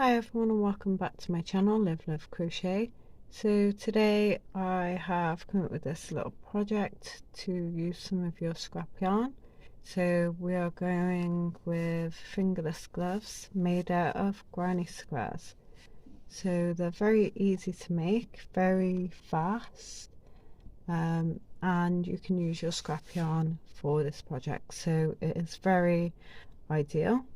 Hi everyone and welcome back to my channel, LiveLoveCrochet. So today I have come up with this little project to use some of your scrap yarn. So we are going with fingerless gloves made out of granny squares. So they're very easy to make, very fast, and you can use your scrap yarn for this project. So it is very ideal.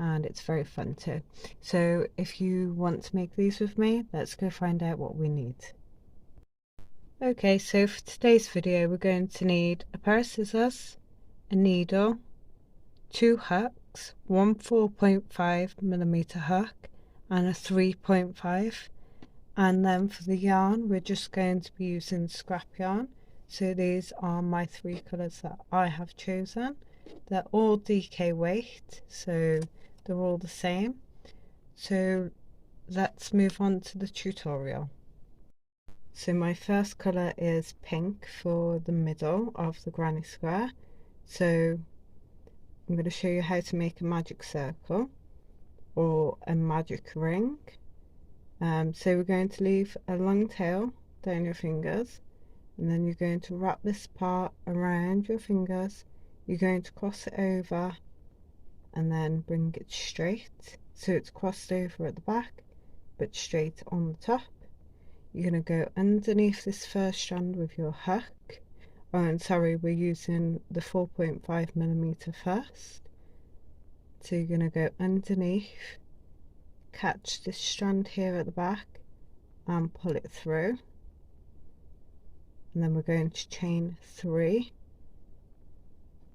And it's very fun too. So if you want to make these with me, let's go find out what we need. Okay, so for today's video we're going to need a pair of scissors, a needle, two hooks, one 4.5mm hook and a 3.5, and then for the yarn we're just going to be using scrap yarn. So these are my three colours that I have chosen. They're all DK weight, so they're all the same. So let's move on to the tutorial. So my first colour is pink for the middle of the granny square. So I'm going to show you how to make a magic circle or a magic ring. So we're going to leave a long tail down your fingers, and then you're going to wrap this part around your fingers. You're going to cross it over and then bring it straight, so it's crossed over at the back but straight on the top. You're going to go underneath this first strand with your hook. Oh, and sorry, we're using the 4.5mm first. So you're going to go underneath, catch this strand here at the back and pull it through, and then we're going to chain 3.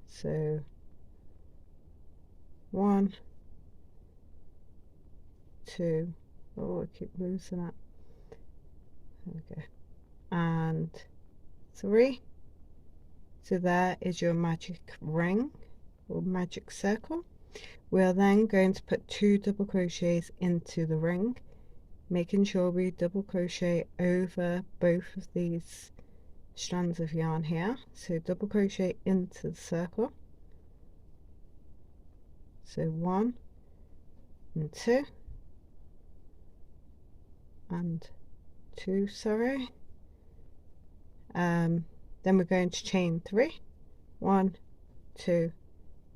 So 1, 2, oh I keep losing it, there we go, and 3. So there is your magic ring or magic circle. We are then going to put 2 double crochets into the ring, making sure we double crochet over both of these strands of yarn here. So double crochet into the circle, so 1 and 2 and 2, sorry. Then we're going to chain 3, 1, 2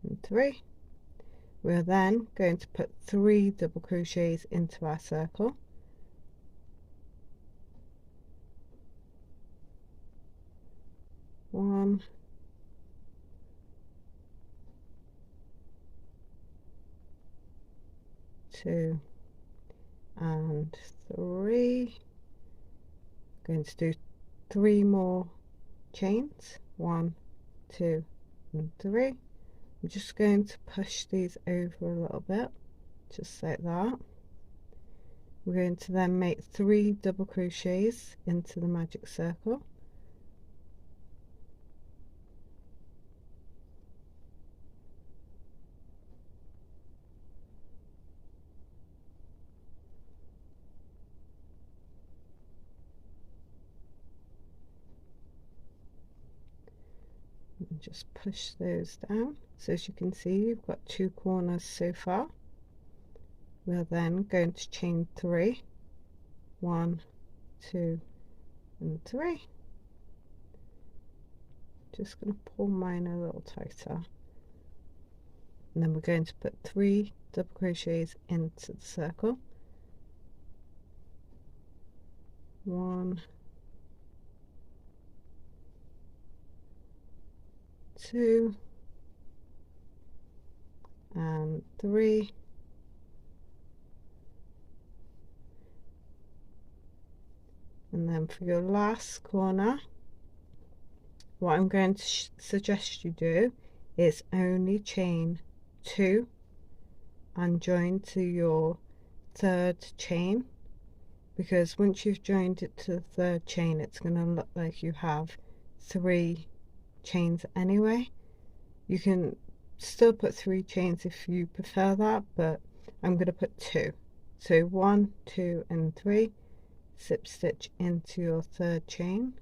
and 3. We're then going to put 3 double crochets into our circle, one, two and 3. Going to do 3 more chains, 1, 2 and 3. I'm just going to push these over a little bit, just like that. We're going to then make 3 double crochets into the magic circle, and just push those down. So as you can see, you've got 2 corners so far. We're then going to chain 3, 1, 2 and 3. Just going to pull mine a little tighter, and then we're going to put 3 double crochets into the circle, 1, 2 and 3. And then for your last corner, what I'm going to suggest you do is only chain 2 and join to your 3rd chain, because once you've joined it to the 3rd chain it's going to look like you have 3 chains anyway. You can still put 3 chains if you prefer that, but I'm going to put 2. So 1, 2 and 3, slip stitch into your 3rd chain,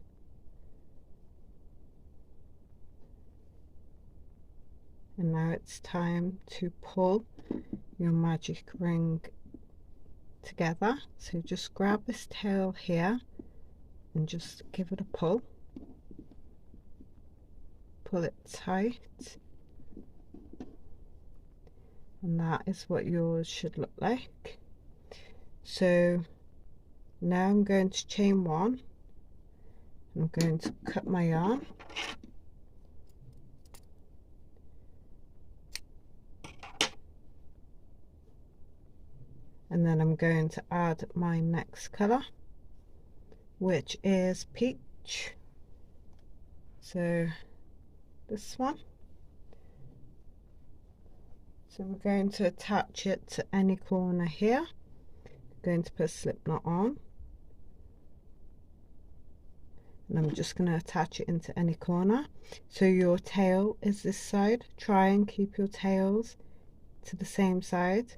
and now it's time to pull your magic ring together. So just grab this tail here and just give it a pull it tight, and that is what yours should look like. So now I'm going to chain one. I'm going to cut my yarn, and then I'm going to add my next color, which is peach. So this one. So we're going to attach it to any corner here. I'm going to put a slip knot on, and I'm just going to attach it into any corner. So your tail is this side. Try and keep your tails to the same side.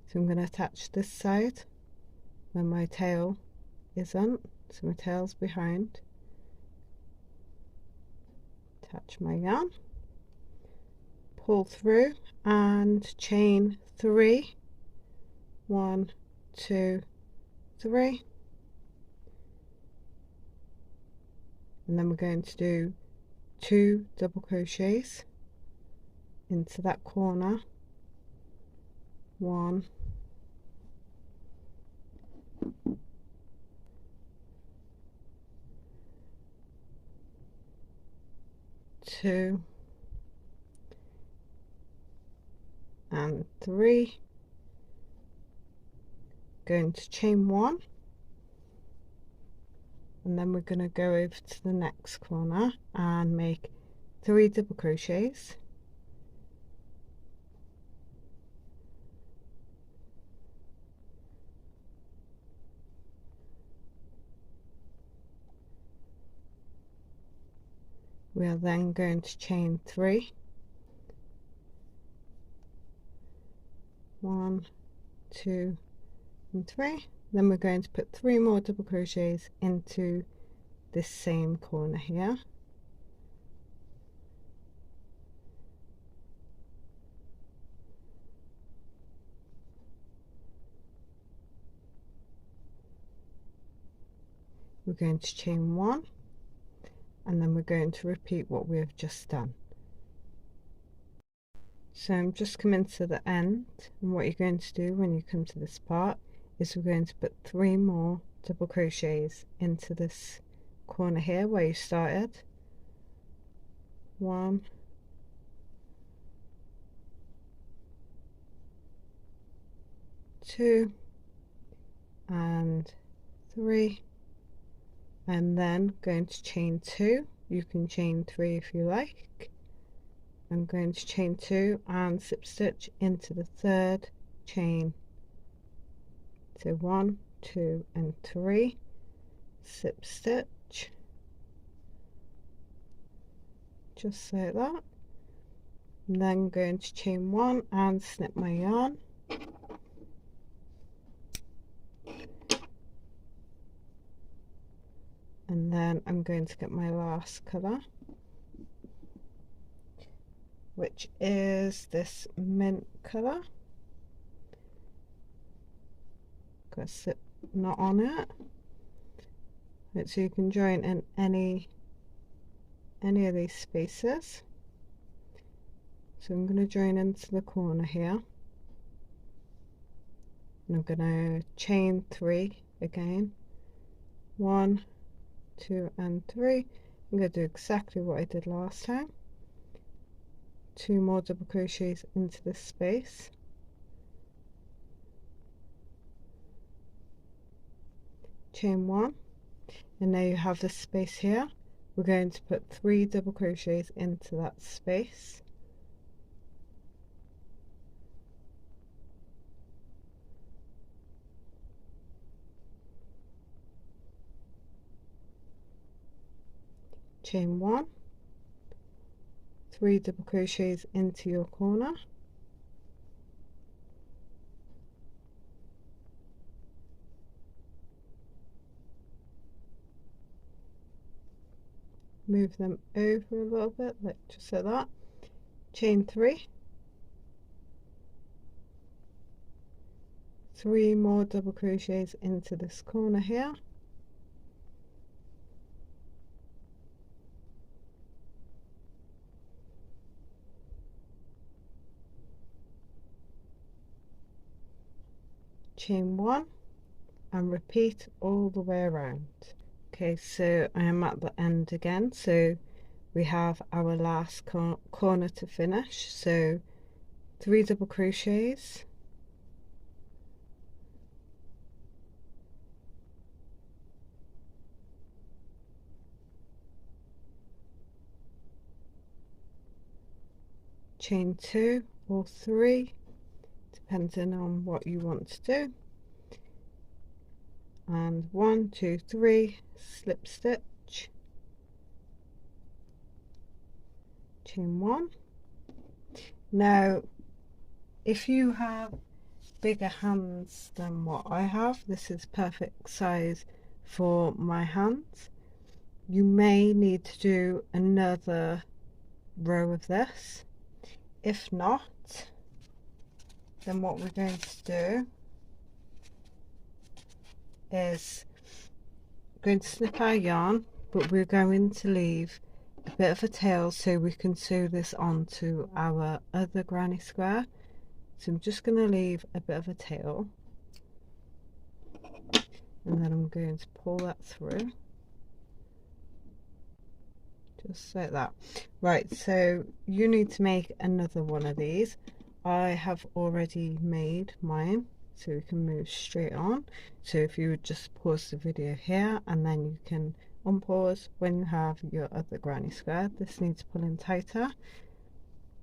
So I'm going to attach this side when my tail isn't, so my tail's behind. Attach my yarn, pull through and chain 3. 1, 2, 3, and then we're going to do 2 double crochets into that corner. 1, 2, and 3. Going to chain 1, and then we're going to go over to the next corner and make 3 double crochets. We are then going to chain 3. 1, 2, and 3. Then we're going to put 3 more double crochets into this same corner here. We're going to chain 1, and then we're going to repeat what we have just done. So I'm just coming to the end, and what you're going to do when you come to this part is we're going to put 3 more double crochets into this corner here where you started. 1, 2, and 3, and then going to chain 2. You can chain 3 if you like. I'm going to chain 2 and slip stitch into the 3rd chain. So 1, 2, and 3, slip stitch, just like that. And then I'm going to chain 1 and snip my yarn. And then I'm going to get my last colour, which is this mint colour. Got a slip knot on it, right, so you can join in any of these spaces. So I'm going to join into the corner here, and I'm going to chain 3 again. 1, 2, and 3. I'm going to do exactly what I did last time. 2 more double crochets into this space. Chain 1, and now you have this space here. We're going to put 3 double crochets into that space. Chain 1, 3 double crochets into your corner. Move them over a little bit, like just like that. Chain 3, 3 more double crochets into this corner here, chain 1 and repeat all the way around. Okay, so I am at the end again, so we have our last corner to finish. So 3 double crochets, chain 2 or 3 depending on what you want to do, and 1 2 3 slip stitch, chain 1. Now if you have bigger hands than what I have, this is perfect size for my hands. You may need to do another row of this. If not, then what we're going to do is going to snip our yarn, but we're going to leave a bit of a tail so we can sew this onto our other granny square. So I'm just going to leave a bit of a tail, and then I'm going to pull that through just like that. Right, so you need to make another one of these. I have already made mine, so we can move straight on. So if you would just pause the video here, and then you can unpause when you have your other granny square. This needs pulling tighter.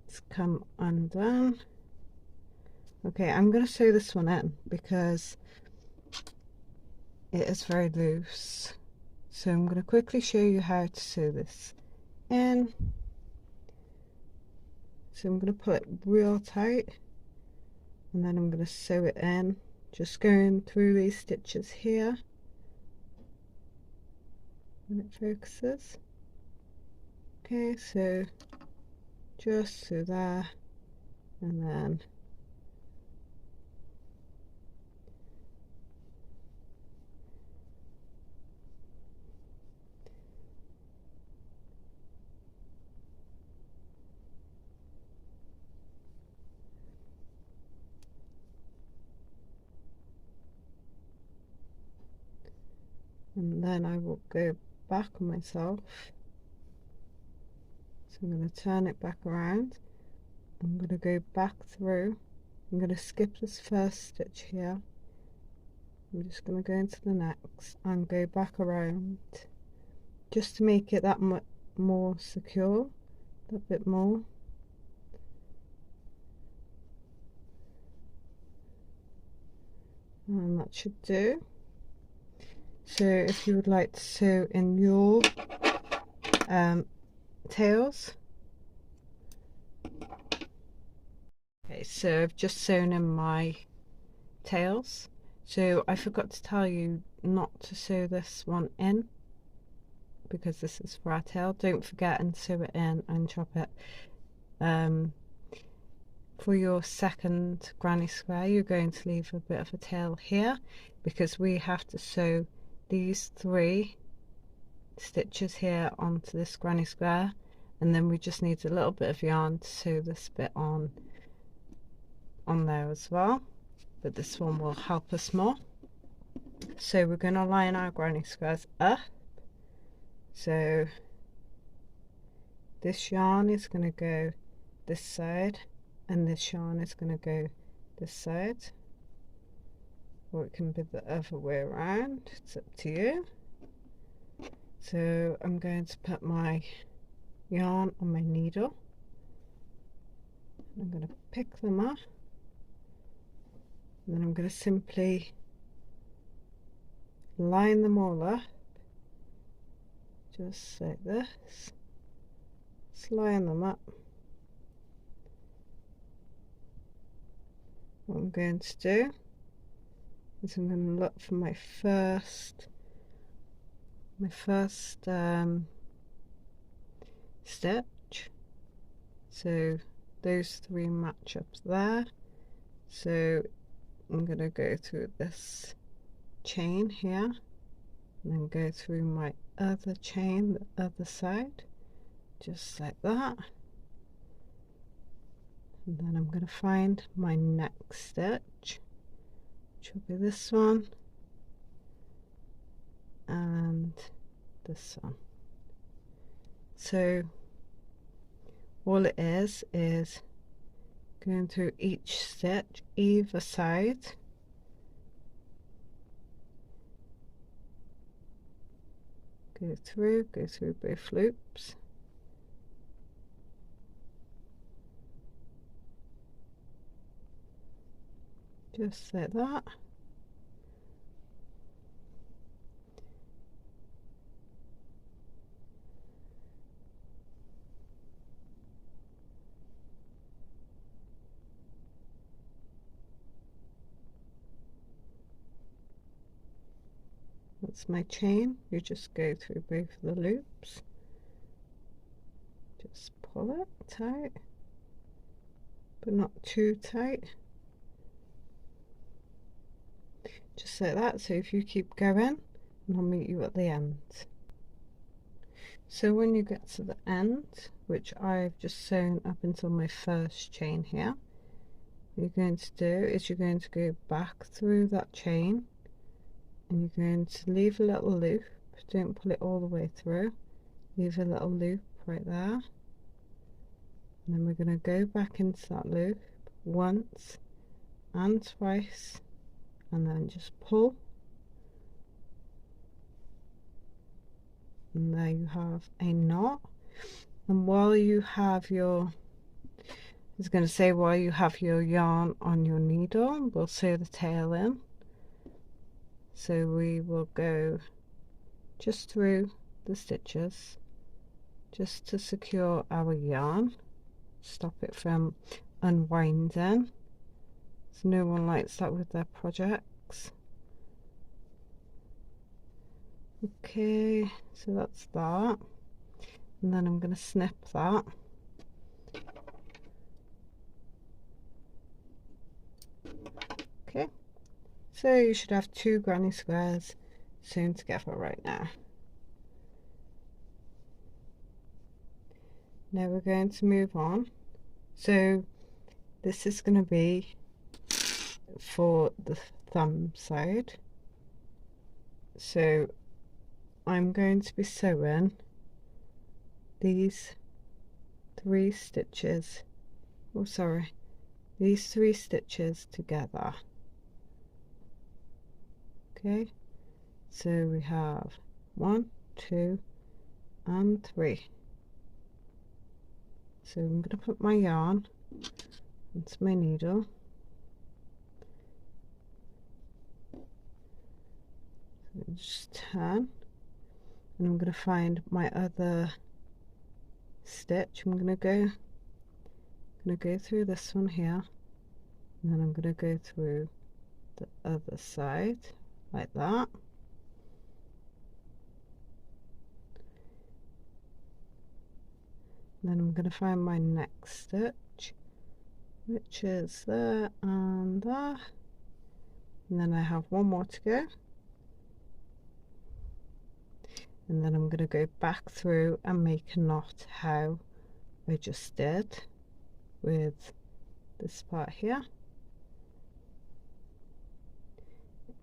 Let's come undone. Okay, I'm going to sew this one in because it is very loose. So I'm going to quickly show you how to sew this in. So I'm going to pull it real tight, and then I'm going to sew it in, just going through these stitches here when it focuses. Okay, so just through there, and then I will go back on myself. So I'm going to turn it back around. I'm going to go back through. I'm going to skip this first stitch here. I'm just going to go into the next and go back around just to make it that much more secure, a bit more. And that should do. So if you would like to sew in your tails. Okay, so I've just sewn in my tails. So I forgot to tell you not to sew this one in because this is for our tail. Don't forget and sew it in and chop it. For your second granny square, you're going to leave a bit of a tail here because we have to sew these 3 stitches here onto this granny square, and then we just need a little bit of yarn to sew this bit on there as well, but this one will help us more. So we're going to line our granny squares up. So this yarn is going to go this side, and this yarn is going to go this side, or it can be the other way around, it's up to you. So I'm going to put my yarn on my needle, I'm going to pick them up, and then I'm going to simply line them all up just like this. Just line them up. What I'm going to do is I'm going to look for my first stitch. So those 3 match up there. So I'm going to go through this chain here and then go through my other chain, the other side, just like that. And then I'm going to find my next stitch, which will be this one and this one. So all it is going through each stitch either side, go through both loops, just like that. That's my chain. You just go through both of the loops, just pull it tight, but not too tight, just like that. So if you keep going, and I'll meet you at the end. So when you get to the end, which I've just sewn up until my first chain here, what you're going to do is you're going to go back through that chain and you're going to leave a little loop. Don't pull it all the way through, leave a little loop right there, and then we're going to go back into that loop once and twice, and then just pull, and there you have a knot. And while you have your, I was going to say, while you have your yarn on your needle, we'll sew the tail in. So we will go just through the stitches just to secure our yarn, stop it from unwinding. So no one likes that with their projects. Okay, so that's that, and then I'm going to snip that. Okay, so you should have 2 granny squares sewn together right now. Now we're going to move on. So this is going to be for the thumb side. So I'm going to be sewing these 3 stitches, oh sorry, these 3 stitches together. Okay, so we have 1, 2 and 3. So I'm going to put my yarn into my needle, so just turn, and I'm going to find my other stitch. I'm going to go through this one here, and then I'm going to go through the other side like that. And then I'm going to find my next stitch, which is there and there, and then I have 1 more to go, and then I'm going to go back through and make a knot how I just did with this part here.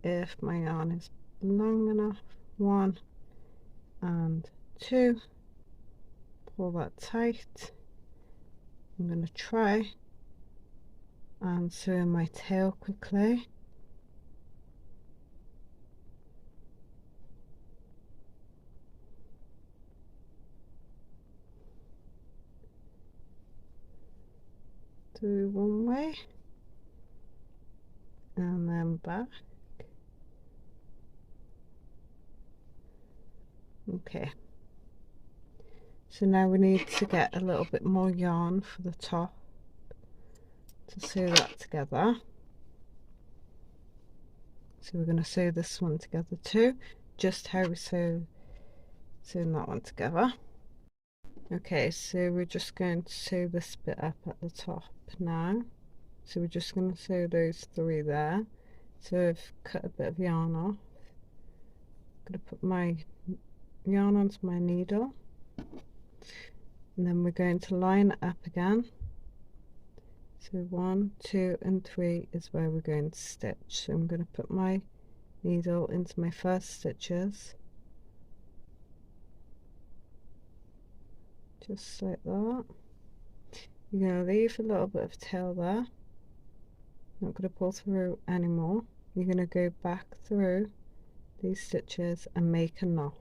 If my yarn is long enough, 1 and 2, pull that tight. I'm going to try and sew in my tail quickly. Through one way and then back. Okay, so now we need to get a little bit more yarn for the top to sew that together. So we're going to sew this one together too, just how we sew that one together. Okay, so we're just going to sew this bit up at the top now. So we're just going to sew those 3 there, So I've cut a bit of yarn off. I'm going to put my yarn onto my needle, and then we're going to line it up again. So 1, 2 and 3 is where we're going to stitch. So I'm going to put my needle into my first stitches, just like that. You're going to leave a little bit of tail there, not going to pull through anymore. You're going to go back through these stitches and make a knot.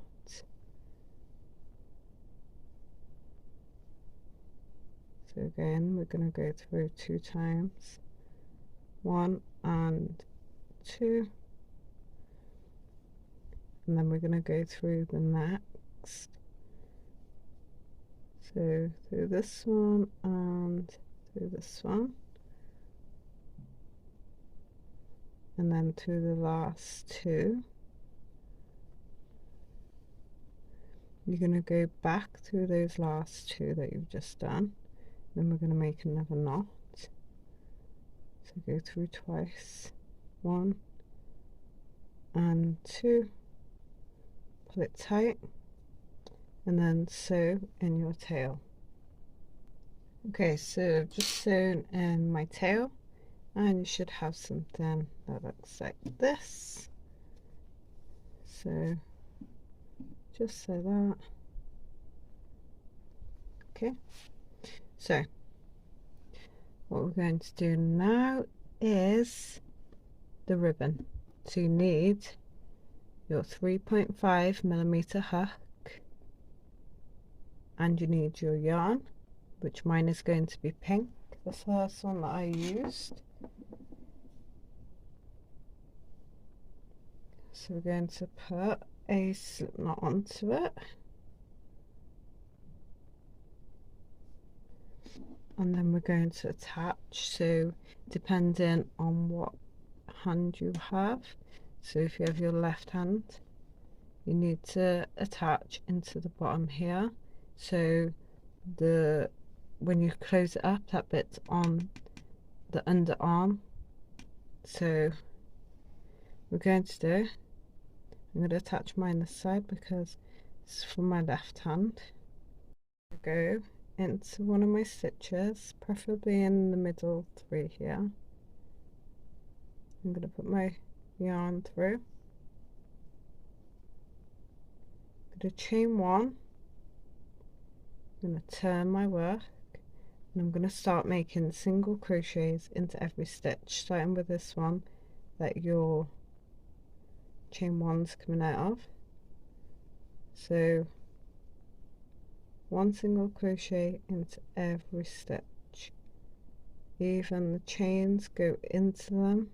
So again, we're going to go through 2 times, 1 and 2, and then we're going to go through the next. So through this one and through this one, and then through the last 2. You're going to go back through those last 2 that you've just done, then we're going to make another knot. So go through twice, 1 and 2, pull it tight, and then sew in your tail. Okay, so I've just sewn in my tail, and you should have something that looks like this. So just like that. Okay, so what we're going to do now is the ribbon. So you need your 3.5mm hook, and you need your yarn, which mine is going to be pink, the first one that I used. So we're going to put a slip knot onto it, and then we're going to attach. So depending on what hand you have, so if you have your left hand, you need to attach into the bottom here. So when you close it up, that bit's on the underarm. So we're going to do, I'm going to attach mine this side because it's for my left hand. I go into one of my stitches, preferably in the middle 3 here. I'm going to put my yarn through. I'm going to chain 1. I'm going to turn my work, and I'm going to start making single crochets into every stitch, starting with this one that your chain 1's coming out of. So 1 single crochet into every stitch, even the chains go into them.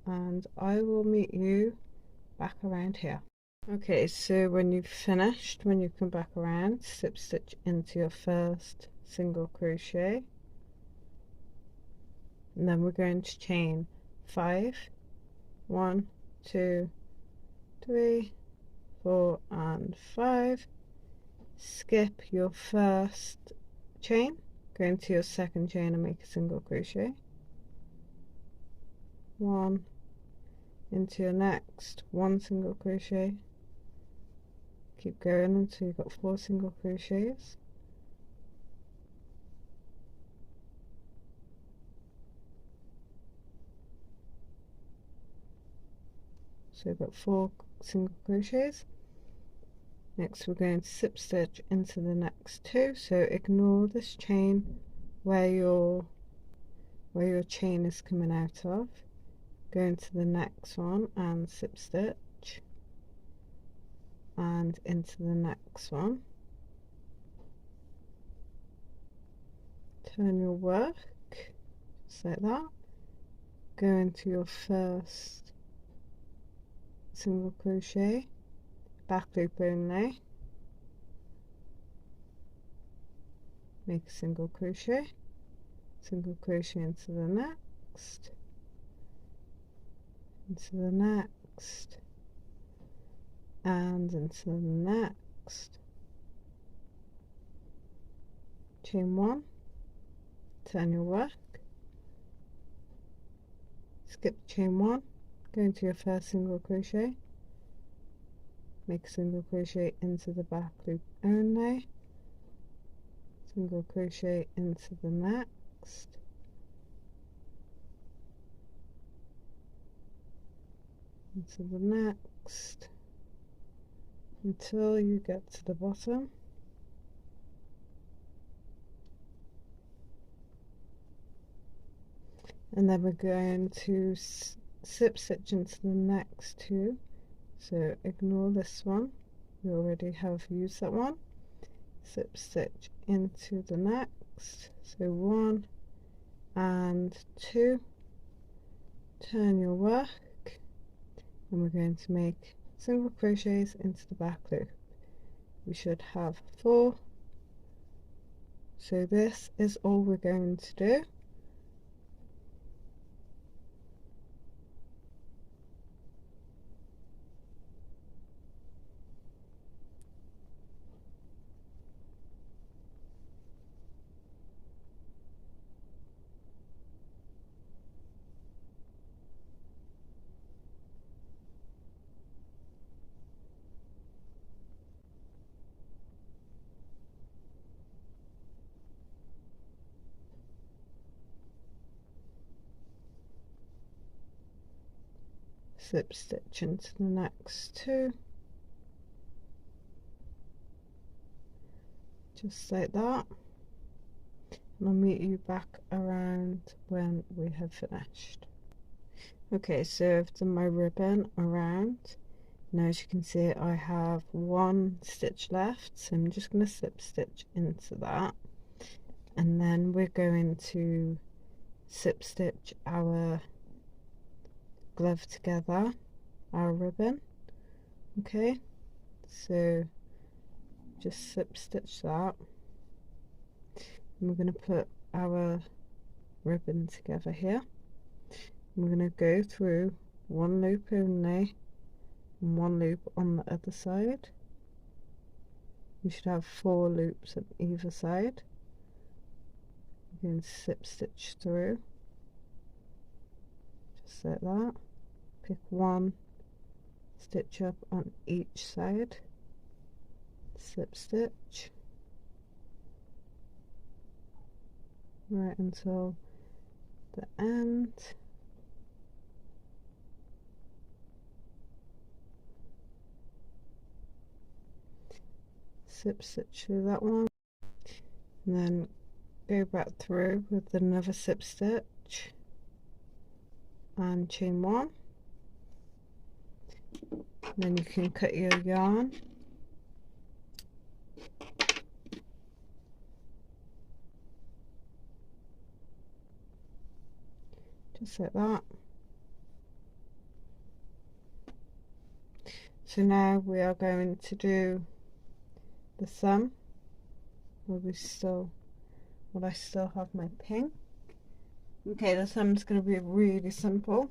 And I will meet you back around here. Okay, so when you've finished, when you come back around, slip stitch into your first single crochet, and then we're going to chain 5, 1, 2, 3, 4 and 5, skip your first chain, go into your second chain and make a single crochet, 1, into your next 1 single crochet, keep going until you've got 4 single crochets, so we've got 4 single crochets. Next we're going to slip stitch into the next 2, so ignore this chain where your chain is coming out of, go into the next one and slip stitch, and into the next one, turn your work just like that, go into your first single crochet, back loop only, make a single crochet into the next, into the next, and into the next, chain 1, turn your work, skip chain 1, go into your first single crochet, make a single crochet into the back loop only, single crochet into the next, into the next, until you get to the bottom, and then we're going to slip stitch into the next two. So ignore this one, we already have used that one. Slip stitch into the next, so 1 and 2, turn your work, and we're going to make single crochets into the back loop. We should have 4, so this is all we're going to do. Slip stitch into the next two, just like that, and I'll meet you back around when we have finished. Okay, so I've done my ribbon around. Now as you can see I have 1 stitch left, so I'm just going to slip stitch into that, and then we're going to slip stitch our glove together, our ribbon. Okay, so just slip stitch that, and we're going to put our ribbon together here. We're going to go through 1 loop only and 1 loop on the other side. You should have 4 loops on either side. You're going to slip stitch through, just like that. Pick 1 stitch up on each side, slip stitch right until the end. Slip stitch through that one, and then go back through with another slip stitch and chain 1. Then you can cut your yarn, just like that. So now we are going to do the thumb, where I still have my pink. Okay, the thumb's going to be really simple.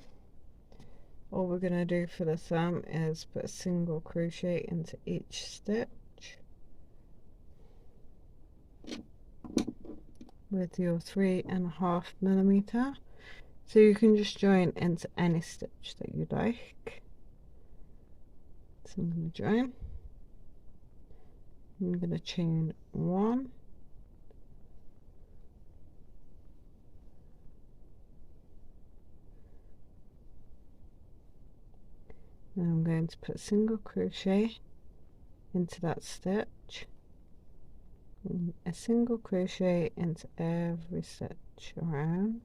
All we're going to do for the thumb is put a single crochet into each stitch with your 3.5 millimeter. So you can just join into any stitch that you like. So I'm going to join. I'm going to chain 1. Now I'm going to put a single crochet into that stitch, and a single crochet into every stitch around.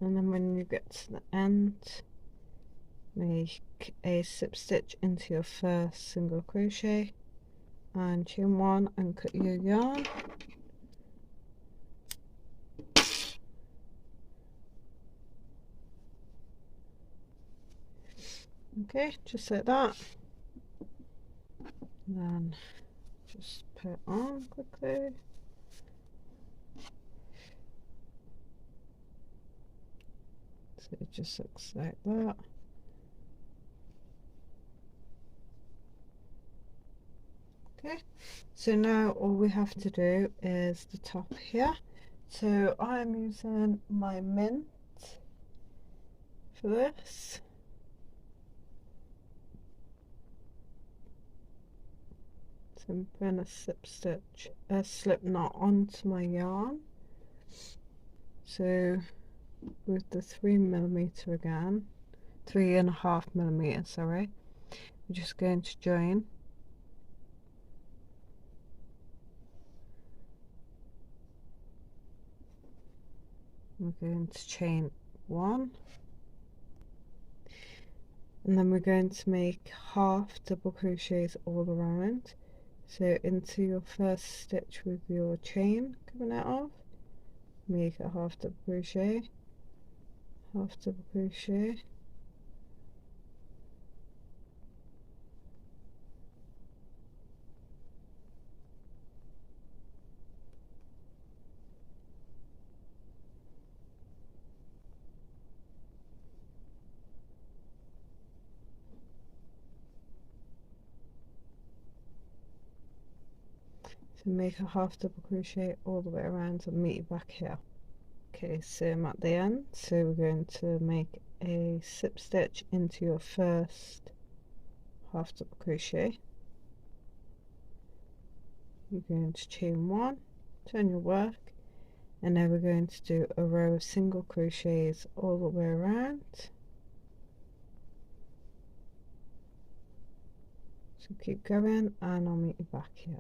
and then when you get to the end, make a slip stitch into your first single crochet and chain one and cut your yarn. Okay, just like that. And then just put it on quickly. So it just looks like that. Okay, so now all we have to do is the top here. So I'm using my mint for this. So I'm putting a slip knot onto my yarn. So with the 3mm again, 3.5mm, sorry, we're just going to join. We're going to chain one, and then we're going to make half double crochets all around. So into your first stitch with your chain coming out of, make a half double crochet, half double crochet, so make a half double crochet all the way around and meet you back here. Okay, so I'm at the end, so we're going to make a slip stitch into your first half double crochet. You're going to chain one, turn your work, and now we're going to do a row of single crochets all the way around. So keep going and I'll meet you back here.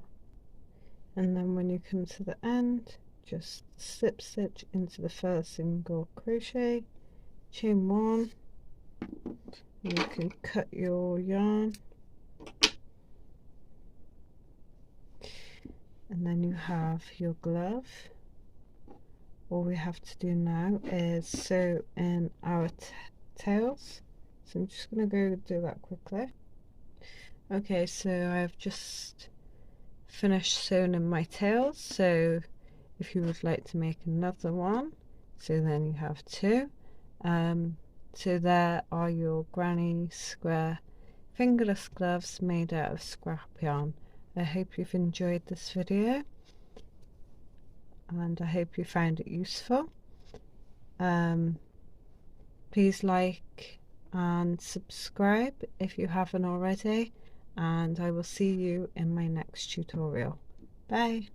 And then when you come to the end, just slip stitch into the first single crochet, chain one, and you can cut your yarn, and then you have your glove. All we have to do now is sew in our tails, so I'm just going to go do that quickly. Okay, so I've just finished sewing in my tails, so if you would like to make another one, so then you have two. So there are your granny square fingerless gloves made out of scrap yarn. I hope you've enjoyed this video and I hope you found it useful. Please like and subscribe if you haven't already, and I will see you in my next tutorial. Bye.